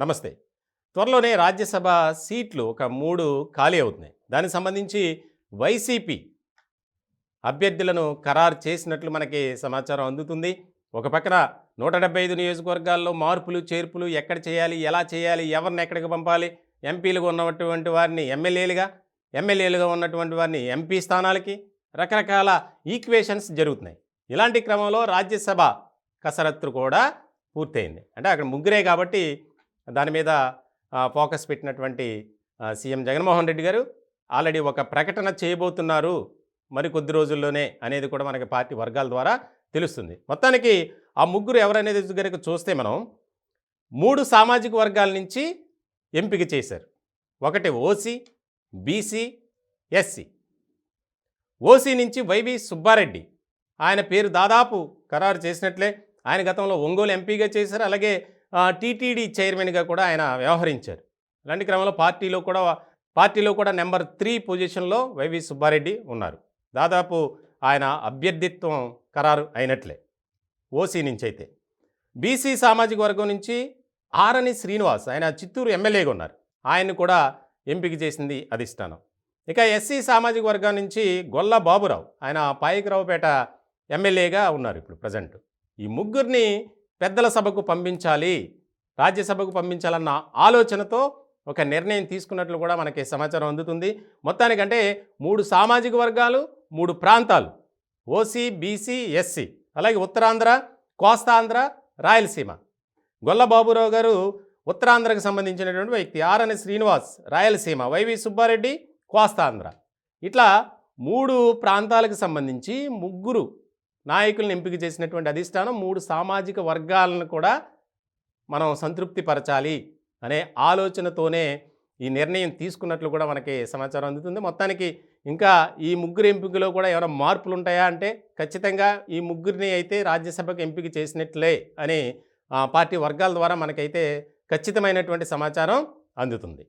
నమస్తే. త్వరలోనే రాజ్యసభ సీట్లు ఒక 3 ఖాళీ అవుతున్నాయి. దానికి సంబంధించి వైసీపీ అభ్యర్థులను ఖరారు చేసినట్లు మనకి సమాచారం అందుతుంది. ఒక పక్కన 175 నియోజకవర్గాల్లో మార్పులు, చేర్పులు ఎక్కడ చేయాలి, ఎలా చేయాలి, ఎవరిని ఎక్కడికి పంపాలి, ఎంపీలుగా ఉన్నటువంటి వారిని ఎమ్మెల్యేలుగా, ఎమ్మెల్యేలుగా ఉన్నటువంటి వారిని ఎంపీ స్థానాలకి రకరకాల ఈక్వేషన్స్ జరుగుతున్నాయి. ఇలాంటి క్రమంలో రాజ్యసభ కసరత్తు కూడా పూర్తయింది. అంటే అక్కడ ముగ్గురే కాబట్టి దాని మీద ఫోకస్ పెట్టినటువంటి సీఎం జగన్మోహన్ రెడ్డి గారు ఆల్రెడీ ఒక ప్రకటన చేయబోతున్నారు మరికొద్ది రోజుల్లోనే అనేది కూడా మనకి పార్టీ వర్గాల ద్వారా తెలుస్తుంది. మొత్తానికి ఆ ముగ్గురు ఎవరనేది కనుక చూస్తే మనం 3 సామాజిక వర్గాల నుంచి ఎంపిక చేశారు. ఒకటి ఓసీ, బీసీ, ఎస్సీ. ఓసీ నుంచి వైవి సుబ్బారెడ్డి, ఆయన పేరు దాదాపు ఖరారు చేసినట్లే. ఆయన గతంలో ఒంగోలు ఎంపీగా చేశారు, అలాగే టీటీడీ చైర్మన్గా కూడా ఆయన వ్యవహరించారు. ఇలాంటి క్రమంలో పార్టీలో కూడా నెంబర్ 3 పొజిషన్లో వైవి సుబ్బారెడ్డి ఉన్నారు. దాదాపు ఆయన అభ్యర్థిత్వం ఖరారు అయినట్లే ఓసీ నుంచి. అయితే బీసీ సామాజిక వర్గం నుంచి ఆరణి శ్రీనివాస్, ఆయన చిత్తూరు ఎమ్మెల్యేగా ఉన్నారు, ఆయన్ని కూడా ఎంపిక చేసింది అధిష్టానం. ఇక ఎస్సీ సామాజిక వర్గం నుంచి గొల్ల బాబురావు, ఆయన పాయకరావుపేట ఎమ్మెల్యేగా ఉన్నారు ఇప్పుడు ప్రజెంట్. ఈ ముగ్గురిని పెద్దల సభకు పంపించాలి, రాజ్యసభకు పంపించాలన్న ఆలోచనతో ఒక నిర్ణయం తీసుకున్నట్లు కూడా మనకి సమాచారం అందుతుంది. మొత్తానికంటే 3 సామాజిక వర్గాలు, 3 ప్రాంతాలు, ఓసీ, బీసీ, ఎస్సీ, అలాగే ఉత్తరాంధ్ర, కోస్తాంధ్ర, రాయలసీమ. గొల్లబాబురావు గారు ఉత్తరాంధ్రకు సంబంధించినటువంటి వ్యక్తి, ఆర్ఎన్ శ్రీనివాస్ రాయలసీమ, వైవి సుబ్బారెడ్డి కోస్తాంధ్ర. ఇట్లా 3 ప్రాంతాలకు సంబంధించి ముగ్గురు నాయకులను ఎంపిక చేసినటువంటి అధిష్టానం 3 సామాజిక వర్గాలను కూడా మనం సంతృప్తి పరచాలి అనే ఆలోచనతోనే ఈ నిర్ణయం తీసుకున్నట్లు కూడా మనకి సమాచారం అందుతుంది. మొత్తానికి ఇంకా ఈ ముగ్గురు ఎంపికలో కూడా ఏమైనా మార్పులు ఉంటాయా అంటే ఖచ్చితంగా ఈ ముగ్గురిని అయితే రాజ్యసభకు ఎంపిక చేసినట్లే అని పార్టీ వర్గాల ద్వారా మనకైతే ఖచ్చితమైనటువంటి సమాచారం అందుతుంది.